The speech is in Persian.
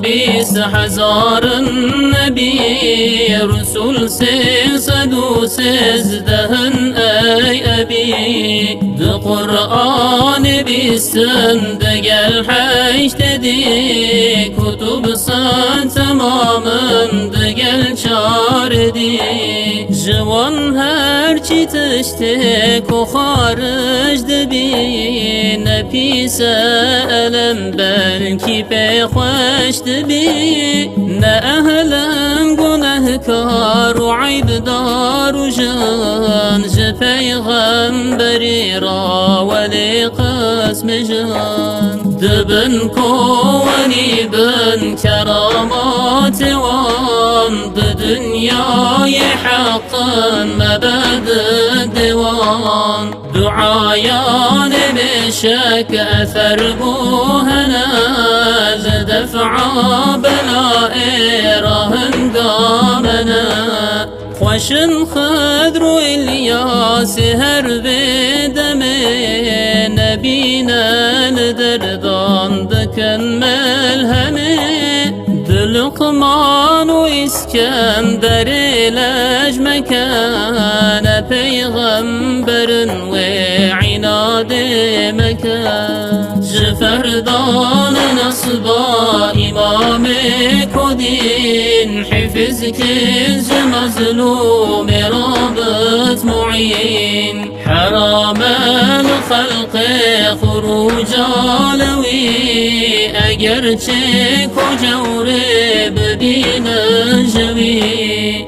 20,000 النبي رسول 613 أي أبي ده قرآن بيستن دقل حيش تدي كتب صن تماما دقل شاردي جوان هرچی تشتك وخارج دبي نبيس ألم بلكي بخوش دبي نا أهلا گنهكار وعيب دار وجان جفيغمبري را ولي قسم جان دبن كوني بن كرامات وان بدنياي حقا مباد الديوان دعايان بشك أثر بوهنا دفع بلائي رهن قامنا خوشن خضر الياس هر بدمي نبينا لدردان دكن ملهمي لقمان وإسكندر لج مكان پیغمبر وعناد مكان جفردان نصبا إمام كدين حفظ كز مظلوم رابط معين حرام الخلق خروج علوي اگر چه کجوره ببین جوی